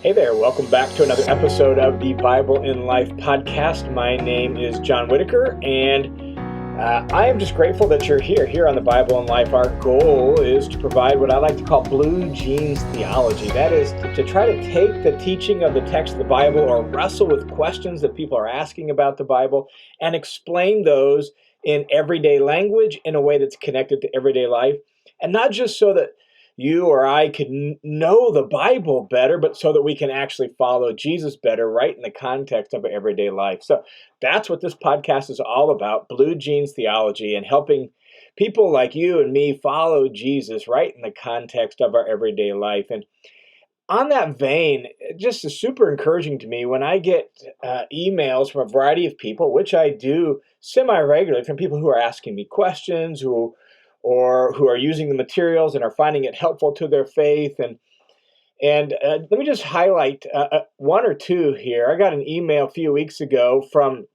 Hey there, welcome back to another episode of the Bible in Life podcast. My name is John Whitaker, and I am just grateful that you're here on the Bible in Life. Our goal is to provide what I like to call blue jeans theology. That is to try to take the teaching of the text of the Bible or wrestle with questions that people are asking about the Bible and explain those in everyday language in a way that's connected to everyday life. And not just so that you or I can know the Bible better, but so that we can actually follow Jesus better right in the context of our everyday life. So that's what this podcast is all about, blue jeans theology, and helping people like you and me follow Jesus right in the context of our everyday life. And on that vein, it just is super encouraging to me when I get emails from a variety of people, which I do semi-regularly, from people who are asking me questions, who are using the materials and are finding it helpful to their faith. And let me just highlight one or two here. I got an email a few weeks ago from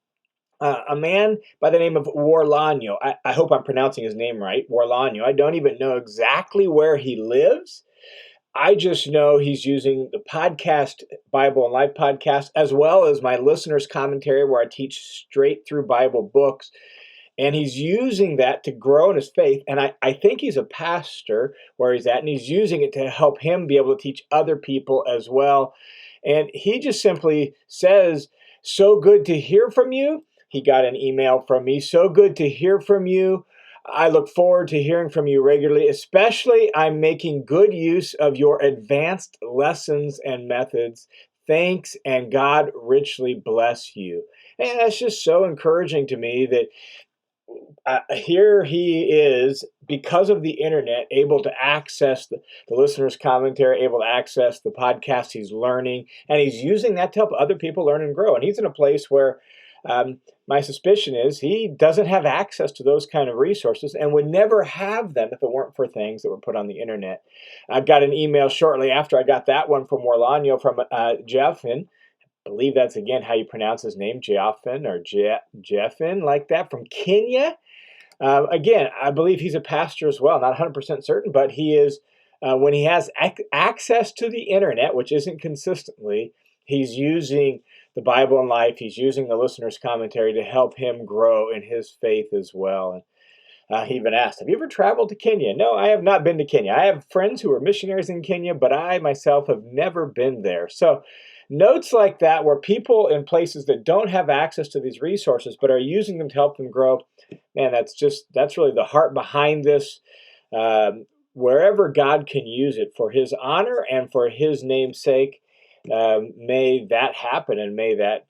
a man by the name of Warlano. I hope I'm pronouncing his name right, Warlano. I don't even know exactly where he lives. I just know he's using the podcast, Bible and Life podcast, as well as my listener's commentary, where I teach straight through Bible books. And he's using that to grow in his faith. And I think he's a pastor where he's at, and he's using it to help him be able to teach other people as well. And he just simply says, "So good to hear from you." He got an email from me. "So good to hear from you. I look forward to hearing from you regularly. Especially, I'm making good use of your advanced lessons and methods. Thanks, and God richly bless you." And that's just so encouraging to me that here he is, because of the internet, able to access the listener's commentary, able to access the podcast he's learning, and he's using that to help other people learn and grow. And he's in a place where my suspicion is he doesn't have access to those kind of resources and would never have them if it weren't for things that were put on the internet. I got an email shortly after I got that one from Warlano from Jeff, and I believe that's again how you pronounce his name, Jeffen or Jeffin, like that, from Kenya. Again, I believe he's a pastor as well, not 100% certain, but he is, when he has access to the internet, which isn't consistently, he's using the Bible in Life, he's using the listener's commentary to help him grow in his faith as well. And he even asked, "Have you ever traveled to Kenya?" No, I have not been to Kenya. I have friends who are missionaries in Kenya, but I myself have never been there. So notes like that, where people in places that don't have access to these resources but are using them to help them grow, man, that's really the heart behind this. Wherever God can use it for his honor and for his name's sake, may that happen, and may that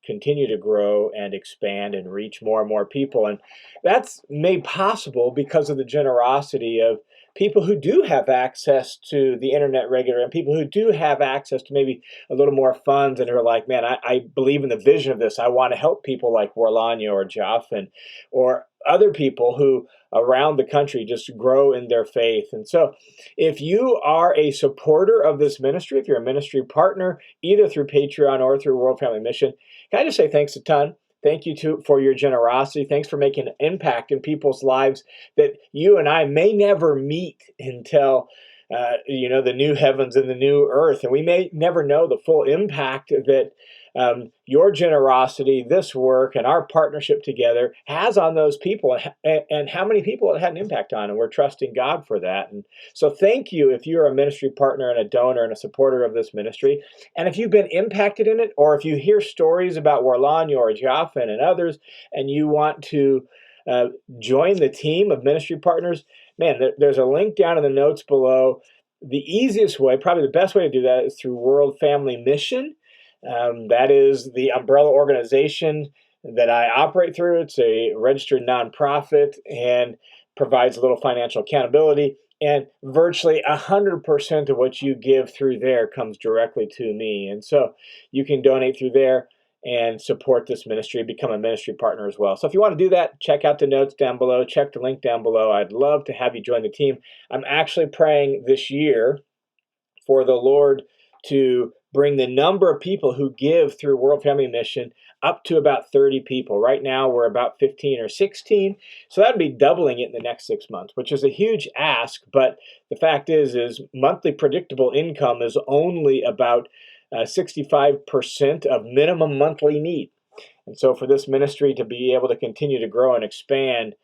continue to grow and expand and reach more and more people. And that's made possible because of the generosity of people who do have access to the internet regularly, and people who do have access to maybe a little more funds and are like, "Man, I believe in the vision of this. I want to help people like Warlano or Joffin or other people who around the country just grow in their faith." And so if you are a supporter of this ministry, if you're a ministry partner, either through Patreon or through World Family Mission, can I just say thanks a ton? Thank you for your generosity. Thanks for making an impact in people's lives that you and I may never meet until the new heavens and the new earth. And we may never know the full impact that your generosity, this work, and our partnership together has on those people, and how many people it had an impact on. And we're trusting God for that. And so thank you if you're a ministry partner and a donor and a supporter of this ministry. And if you've been impacted in it, or if you hear stories about Warlano or Joffin and others, and you want to join the team of ministry partners, man, there's a link down in the notes below. The easiest way, probably the best way to do that, is through World Family Mission. That is the umbrella organization that I operate through. It's a registered nonprofit and provides a little financial accountability. And virtually 100% of what you give through there comes directly to me. And so you can donate through there and support this ministry, become a ministry partner as well. So if you want to do that, check out the notes down below, check the link down below. I'd love to have you join the team. I'm actually praying this year for the Lord to bring the number of people who give through World Family Mission up to about 30 people. Right now, we're about 15 or 16. So that'd be doubling it in the next 6 months, which is a huge ask. But the fact is monthly predictable income is only about 65% of minimum monthly need. And so for this ministry to be able to continue to grow and expand,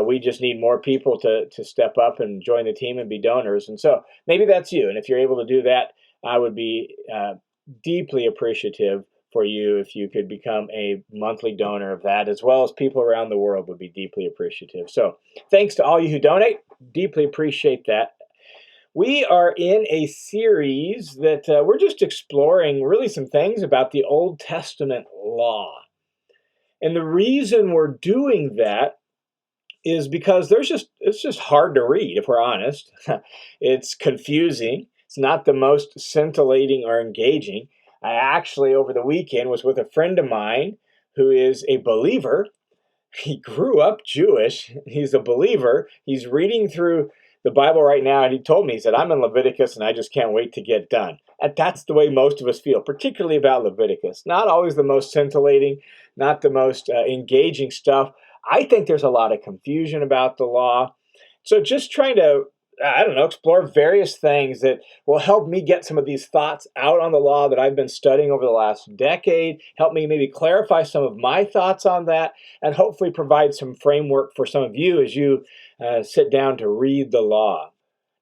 we just need more people to step up and join the team and be donors. And so maybe that's you. And if you're able to do that, I would be deeply appreciative for you if you could become a monthly donor of that, as well as people around the world would be deeply appreciative. So thanks to all you who donate. Deeply appreciate that. We are in a series that we're just exploring really some things about the Old Testament law. And the reason we're doing that is because it's just hard to read, if we're honest. It's confusing. It's not the most scintillating or engaging. I actually, over the weekend, was with a friend of mine who is a believer. He grew up Jewish. He's a believer. He's reading through the Bible right now, and he told me, he said, I'm in Leviticus, and I just can't wait to get done. And that's the way most of us feel, particularly about Leviticus. Not always the most scintillating, not the most engaging stuff. I think there's a lot of confusion about the law. So just trying to, explore various things that will help me get some of these thoughts out on the law that I've been studying over the last decade, help me maybe clarify some of my thoughts on that, and hopefully provide some framework for some of you as you sit down to read the law.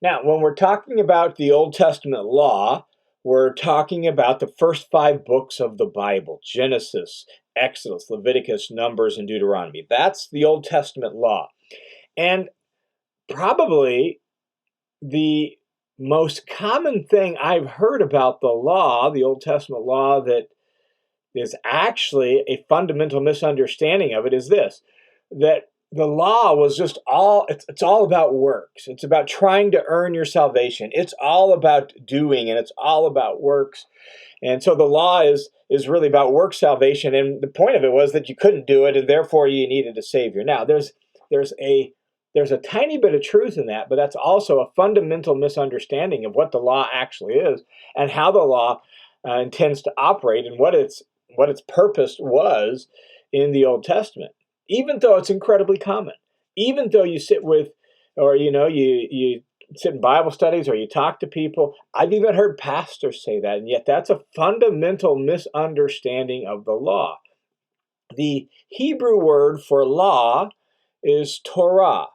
Now, when we're talking about the Old Testament law, we're talking about the first 5 books of the Bible: Genesis, Exodus, Leviticus, Numbers, and Deuteronomy. That's the Old Testament law. And probably the most common thing I've heard about the law, the Old Testament law, that is actually a fundamental misunderstanding of it is this: that the law was just it's all about works. It's about trying to earn your salvation. It's all about doing, and it's all about works. And so the law is really about work salvation. And the point of it was that you couldn't do it, and therefore you needed a savior. Now, there's a tiny bit of truth in that, but that's also a fundamental misunderstanding of what the law actually is and how the law intends to operate and what its purpose was in the Old Testament. Even though it's incredibly common, even though you sit with, or you sit in Bible studies or you talk to people, I've even heard pastors say that, and yet that's a fundamental misunderstanding of the law. The Hebrew word for law is Torah.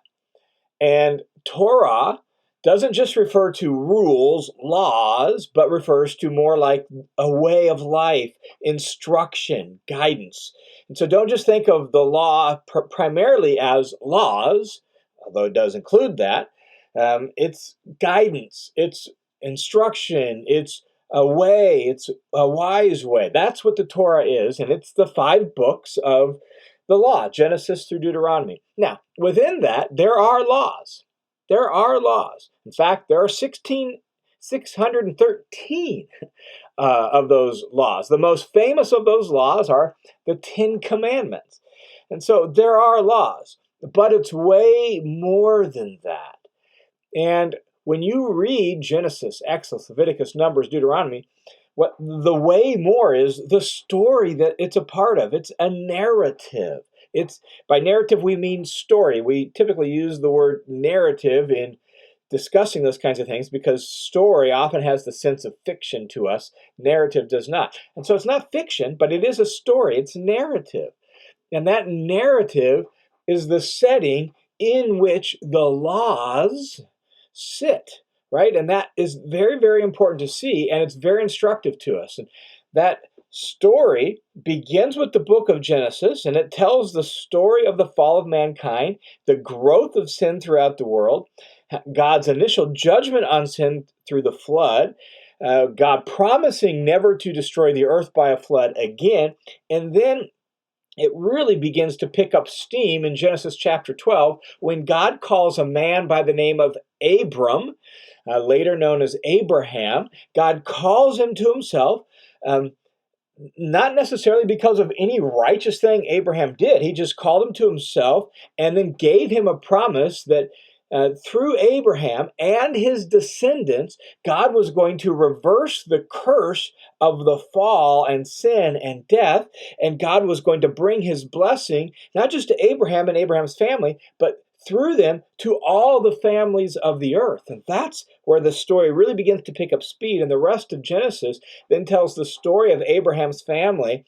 And Torah doesn't just refer to rules, laws, but refers to more like a way of life, instruction, guidance. And so don't just think of the law primarily as laws, although it does include that. It's guidance, it's instruction, it's a way, it's a wise way. That's what the Torah is, and it's the 5 books of the law, Genesis through Deuteronomy. Now, within that, there are laws. There are laws. In fact, there are 613 of those laws. The most famous of those laws are the 10 Commandments. And so there are laws, but it's way more than that. And when you read Genesis, Exodus, Leviticus, Numbers, Deuteronomy, what the way more is the story that it's a part of. It's a narrative. By narrative, we mean story. We typically use the word narrative in discussing those kinds of things because story often has the sense of fiction to us. Narrative does not. And so it's not fiction, but it is a story. It's narrative. And that narrative is the setting in which the laws sit, right? And that is very, very important to see, and it's very instructive to us. And that story begins with the book of Genesis, and it tells the story of the fall of mankind, the growth of sin throughout the world, God's initial judgment on sin through the flood, God promising never to destroy the earth by a flood again, and then it really begins to pick up steam in Genesis chapter 12 when God calls a man by the name of Abram, later known as Abraham. God calls him to himself, not necessarily because of any righteous thing Abraham did. He just called him to himself and then gave him a promise that through Abraham and his descendants, God was going to reverse the curse of the fall and sin and death, and God was going to bring his blessing, not just to Abraham and Abraham's family, but through them to all the families of the earth. And that's where the story really begins to pick up speed. And the rest of Genesis then tells the story of Abraham's family,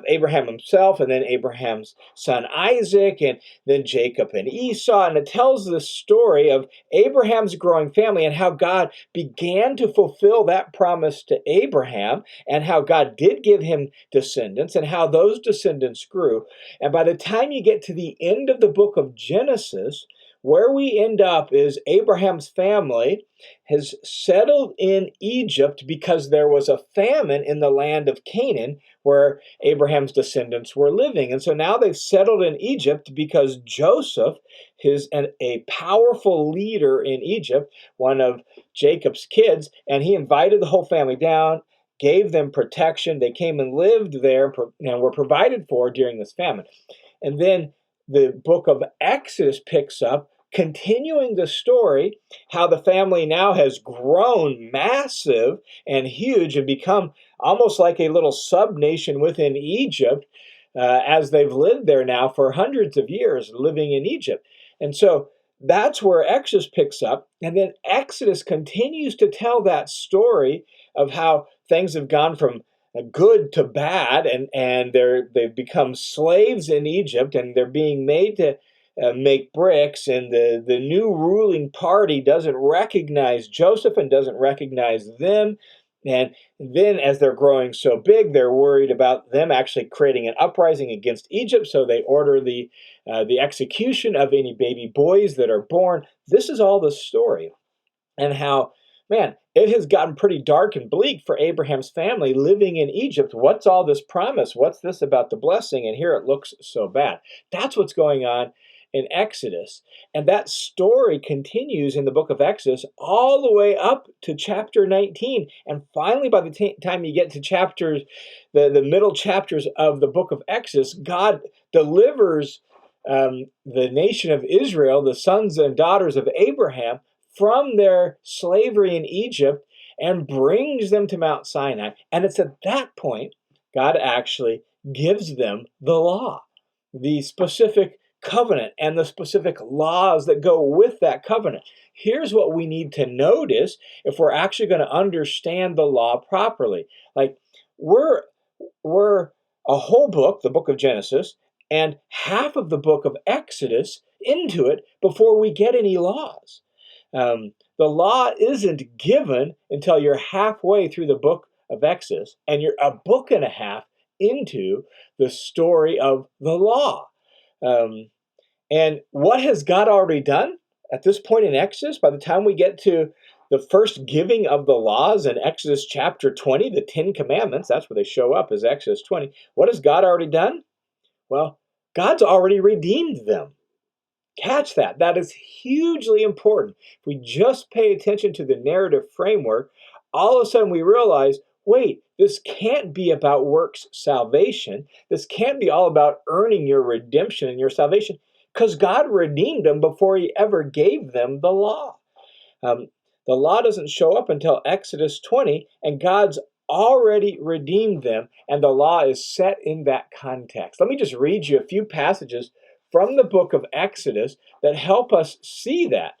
Abraham himself, and then Abraham's son Isaac, and then Jacob and Esau. And it tells the story of Abraham's growing family and how God began to fulfill that promise to Abraham, and how God did give him descendants, and how those descendants grew. And by the time you get to the end of the book of Genesis, where we end up is Abraham's family has settled in Egypt because there was a famine in the land of Canaan where Abraham's descendants were living. And so now they've settled in Egypt because Joseph is a powerful leader in Egypt, one of Jacob's kids, and he invited the whole family down, gave them protection. They came and lived there and were provided for during this famine. And then the book of Exodus picks up, continuing the story, how the family now has grown massive and huge and become almost like a little sub-nation within Egypt, as they've lived there now for hundreds of years, living in Egypt. And so that's where Exodus picks up. And then Exodus continues to tell that story of how things have gone from good to bad, and they've become slaves in Egypt, and they're being made to make bricks, and the new ruling party doesn't recognize Joseph and doesn't recognize them. And then as they're growing so big, they're worried about them actually creating an uprising against Egypt, so they order the execution of any baby boys that are born. This is all the story, and how, man, it has gotten pretty dark and bleak for Abraham's family living in Egypt. What's all this promise? What's this about the blessing? And here it looks so bad. That's what's going on in Exodus. And that story continues in the book of Exodus all the way up to chapter 19. And finally, by the time you get to the middle chapters of the book of Exodus, God delivers the nation of Israel, the sons and daughters of Abraham, from their slavery in Egypt and brings them to Mount Sinai. And it's at that point God actually gives them the law, the specific covenant, and the specific laws that go with that covenant. Here's what we need to notice if we're actually going to understand the law properly. Like, we're a whole book, the book of Genesis, and half of the book of Exodus into it before we get any laws. The law isn't given until you're halfway through the book of Exodus, and you're a book and a half into the story of the law. And what has God already done at this point in Exodus? By the time we get to the first giving of the laws in Exodus chapter 20, the 10 Commandments, that's where they show up, as Exodus 20. What has God already done? Well, God's already redeemed them. Catch that. That is hugely important. If we just pay attention to the narrative framework, all of a sudden we realize, wait, this can't be about works salvation. This can't be all about earning your redemption and your salvation, because God redeemed them before he ever gave them the law. The law doesn't show up until Exodus 20, and God's already redeemed them, and the law is set in that context. Let me just read you a few passages from the book of Exodus that help us see that.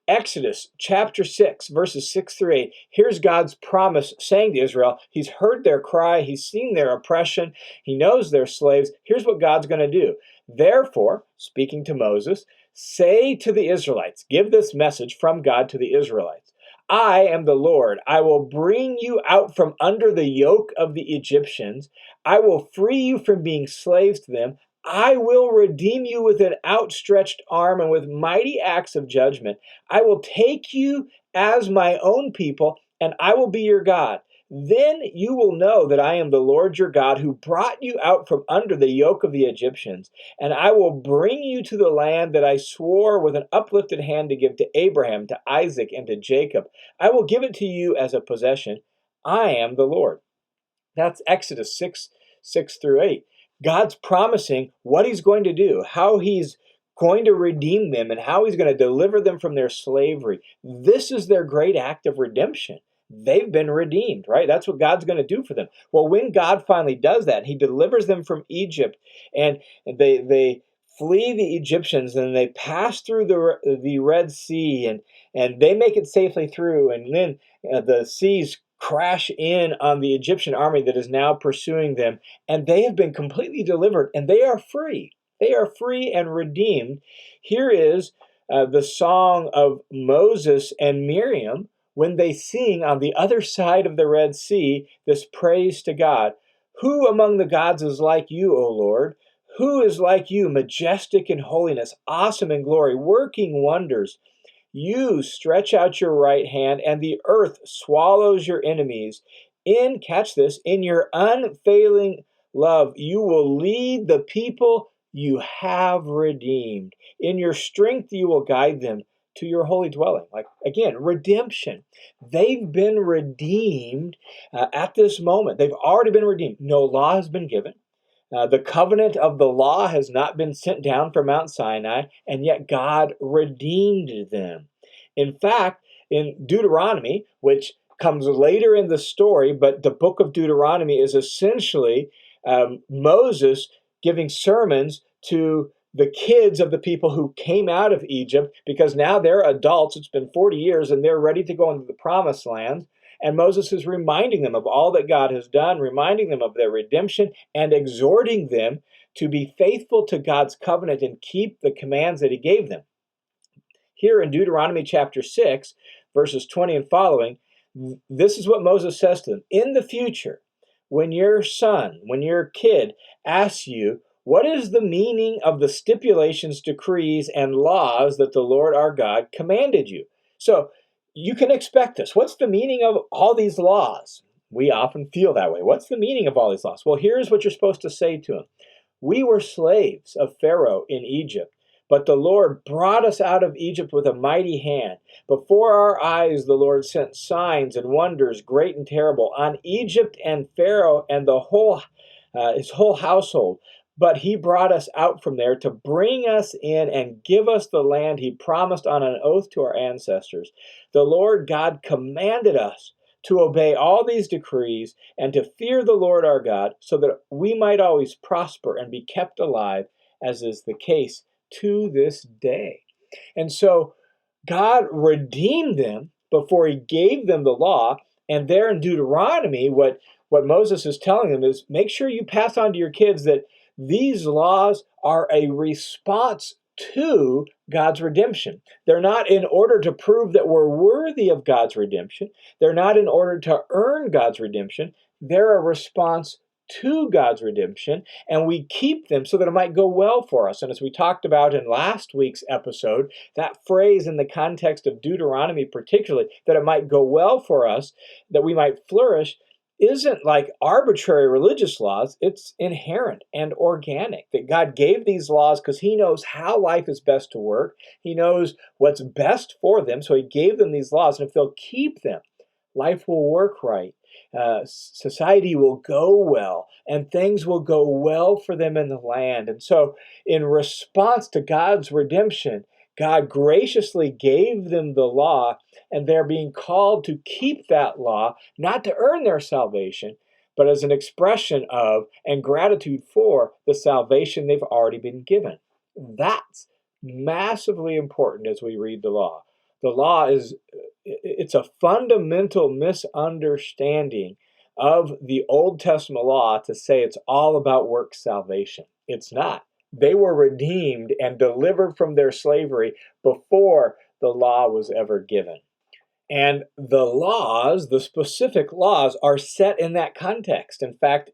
Exodus chapter 6, verses 6 through 8. Here's God's promise saying to Israel, he's heard their cry, he's seen their oppression, he knows they're slaves. Here's what God's going to do. Therefore, speaking to Moses, say to the Israelites, give this message from God to the Israelites. I am the Lord. I will bring you out from under the yoke of the Egyptians. I will free you from being slaves to them. I will redeem you with an outstretched arm and with mighty acts of judgment. I will take you as my own people, and I will be your God. Then you will know that I am the Lord your God, who brought you out from under the yoke of the Egyptians. And I will bring you to the land that I swore with an uplifted hand to give to Abraham, to Isaac, and to Jacob. I will give it to you as a possession. I am the Lord. That's Exodus 6 through 8. God's promising what he's going to do, how he's going to redeem them and how he's going to deliver them from their slavery. This is their great act of redemption. They've been redeemed, right? That's what God's going to do for them. Well, when God finally does that, he delivers them from Egypt, and they flee the Egyptians, and they pass through the Red Sea, and they make it safely through, and then the seas crash in on the Egyptian army that is now pursuing them, and they have been completely delivered, and they are free. They are free and redeemed. Here is the song of Moses and Miriam when they sing on the other side of the Red Sea this praise to God. Who among the gods is like you, O Lord? Who is like you, majestic in holiness, awesome in glory, working wonders? You stretch out your right hand, and the earth swallows your enemies. Catch this, in your unfailing love, you will lead the people you have redeemed. In your strength, you will guide them to your holy dwelling. Like, again, redemption. They've been redeemed at this moment. They've already been redeemed. No law has been given. The covenant of the law has not been sent down from Mount Sinai, and yet God redeemed them. In fact, in Deuteronomy, which comes later in the story, but the book of Deuteronomy is essentially Moses giving sermons to the kids of the people who came out of Egypt, because now they're adults. It's been 40 years, and they're ready to go into the promised land. And Moses is reminding them of all that God has done, reminding them of their redemption, and exhorting them to be faithful to God's covenant and keep the commands that he gave them. Here in Deuteronomy chapter 6, verses 20 and following, this is what Moses says to them. In the future, when your son, when your kid asks you, what is the meaning of the stipulations, decrees, and laws that the Lord our God commanded you? So, you can expect this. What's the meaning of all these laws? We often feel that way. What's the meaning of all these laws? Well, here's what you're supposed to say to him. We were slaves of Pharaoh in Egypt, but the Lord brought us out of Egypt with a mighty hand. Before our eyes, the Lord sent signs and wonders, great and terrible, on Egypt and Pharaoh and his whole household. But he brought us out from there to bring us in and give us the land he promised on an oath to our ancestors. The Lord God commanded us to obey all these decrees and to fear the Lord our God, so that we might always prosper and be kept alive, as is the case to this day. And so God redeemed them before he gave them the law. And there in Deuteronomy, what Moses is telling them is, make sure you pass on to your kids that these laws are a response to God's redemption. They're not in order to prove that we're worthy of God's redemption. They're not in order to earn God's redemption. They're a response to God's redemption, and we keep them so that it might go well for us. And as we talked about in last week's episode, that phrase in the context of Deuteronomy particularly, that it might go well for us, that we might flourish, isn't like arbitrary religious laws. It's inherent and organic, that God gave these laws because he knows how life is best to work. He knows what's best for them, so he gave them these laws. And if they'll keep them, life will work right. Society will go well, and things will go well for them in the land. And so in response to God's redemption, God graciously gave them the law, and they're being called to keep that law, not to earn their salvation, but as an expression of and gratitude for the salvation they've already been given. That's massively important as we read the law. The law it's a fundamental misunderstanding of the Old Testament law to say it's all about works salvation. It's not. They were redeemed and delivered from their slavery before the law was ever given. And the laws, the specific laws, are set in that context. In fact,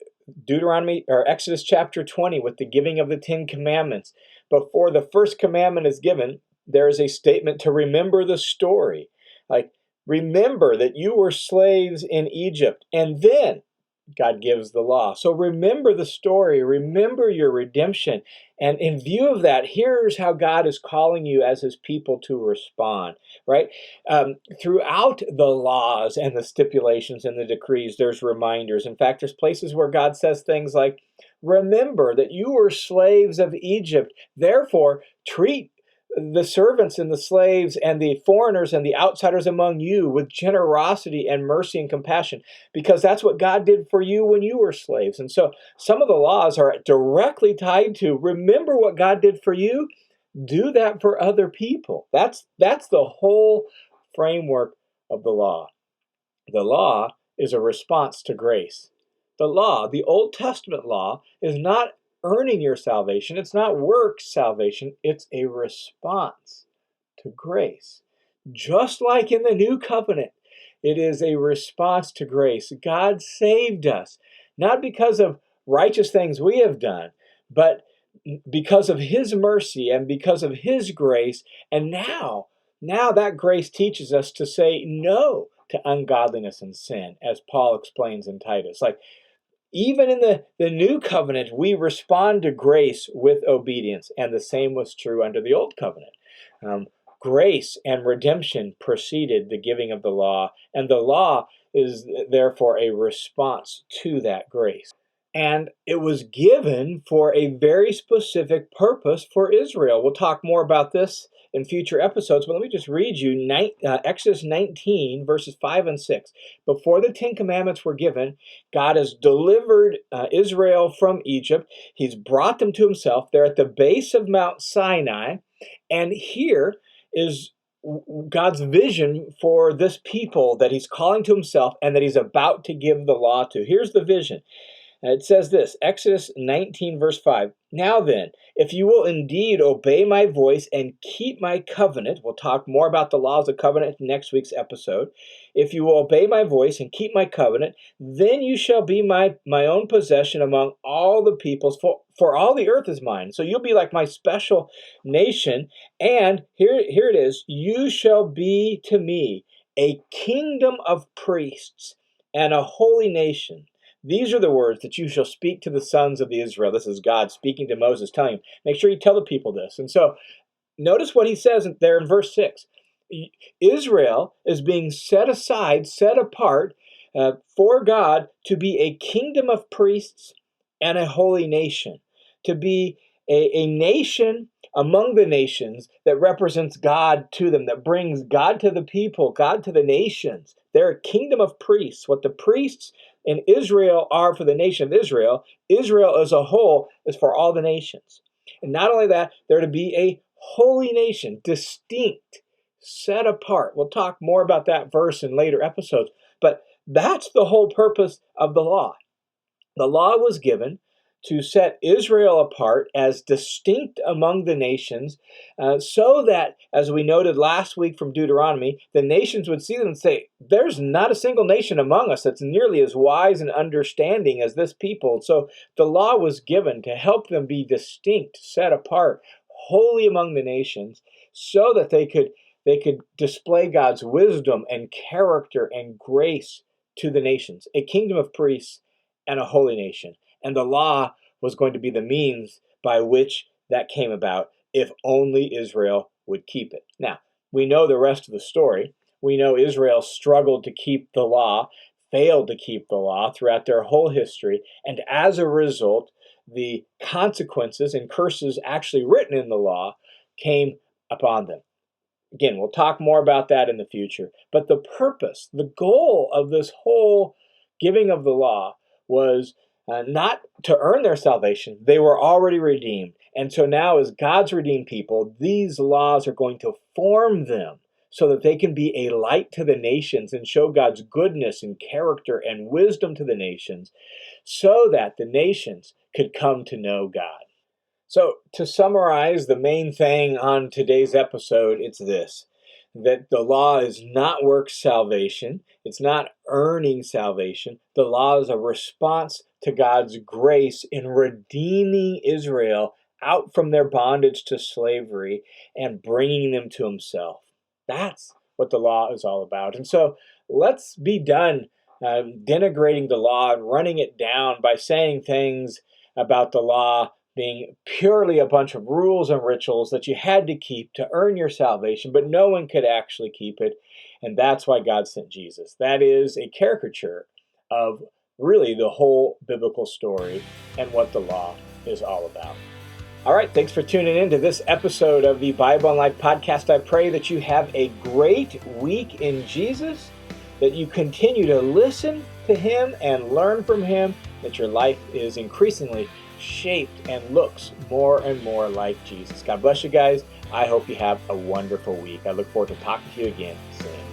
Exodus chapter 20, with the giving of the 10 commandments, before the first commandment is given, there is a statement to remember the story. Like, remember that you were slaves in Egypt, and then God gives the law. So remember the story, remember your redemption. And in view of that, here's how God is calling you as his people to respond, right? Throughout the laws and the stipulations and the decrees, there's reminders. In fact, there's places where God says things like, remember that you were slaves of Egypt. Therefore, treat the servants and the slaves and the foreigners and the outsiders among you with generosity and mercy and compassion, because that's what God did for you when you were slaves. And so some of the laws are directly tied to remember what God did for you, do that for other people. That's the whole framework of the law. The law is a response to grace. The law, the Old Testament law, is not earning your salvation. It's not works salvation. It's a response to grace. Just like in the new covenant, it is a response to grace. God saved us, not because of righteous things we have done, but because of his mercy and because of his grace. And now that grace teaches us to say no to ungodliness and sin, as Paul explains in Titus. Like, even in the new covenant, we respond to grace with obedience, and the same was true under the old covenant. Grace and redemption preceded the giving of the law, and the law is therefore a response to that grace. And it was given for a very specific purpose for Israel. We'll talk more about this in future episodes, but let me just read you Exodus 19, verses 5 and 6. Before the Ten Commandments were given, God has delivered Israel from Egypt. He's brought them to himself. They're at the base of Mount Sinai, and here is God's vision for this people that he's calling to himself and that he's about to give the law to. Here's the vision. It says this, Exodus 19, verse 5. Now then, if you will indeed obey my voice and keep my covenant, we'll talk more about the laws of covenant in next week's episode. If you will obey my voice and keep my covenant, then you shall be my own possession among all the peoples, for all the earth is mine. So you'll be like my special nation. And here it is, you shall be to me a kingdom of priests and a holy nation. These are the words that you shall speak to the sons of Israel. This is God speaking to Moses, telling him, make sure you tell the people this. And so notice what he says there in verse 6. Israel is being set aside, set apart for God to be a kingdom of priests and a holy nation, to be a nation among the nations that represents God to them, that brings God to the people, God to the nations. They're a kingdom of priests. What the priests in Israel are for the nation of Israel, Israel as a whole is for all the nations. And not only that, they're to be a holy nation, distinct, set apart. We'll talk more about that verse in later episodes, but that's the whole purpose of the law. The law was given to set Israel apart as distinct among the nations, so that, as we noted last week from Deuteronomy, the nations would see them and say, there's not a single nation among us that's nearly as wise and understanding as this people. So the law was given to help them be distinct, set apart, holy among the nations, so that they could display God's wisdom and character and grace to the nations, a kingdom of priests and a holy nation. And the law was going to be the means by which that came about, if only Israel would keep it. Now, we know the rest of the story. We know Israel struggled to keep the law, failed to keep the law throughout their whole history, and as a result, the consequences and curses actually written in the law came upon them. Again, we'll talk more about that in the future. But the purpose, the goal of this whole giving of the law was not to earn their salvation. They were already redeemed. And so now, as God's redeemed people, these laws are going to form them so that they can be a light to the nations and show God's goodness and character and wisdom to the nations, so that the nations could come to know God. So, to summarize the main thing on today's episode, it's this: that the law is not works salvation. It's not earning salvation. The law is a response to God's grace in redeeming Israel out from their bondage to slavery and bringing them to himself. That's what the law is all about. And so let's be done denigrating the law and running it down by saying things about the law being purely a bunch of rules and rituals that you had to keep to earn your salvation, but no one could actually keep it. And that's why God sent Jesus. That is a caricature of really the whole biblical story and what the law is all about. All right, thanks for tuning in to this episode of the Bible and Life podcast. I pray that you have a great week in Jesus, that you continue to listen to Him and learn from Him, that your life is increasingly shaped and looks more and more like Jesus. God bless you guys. I hope you have a wonderful week. I look forward to talking to you again soon.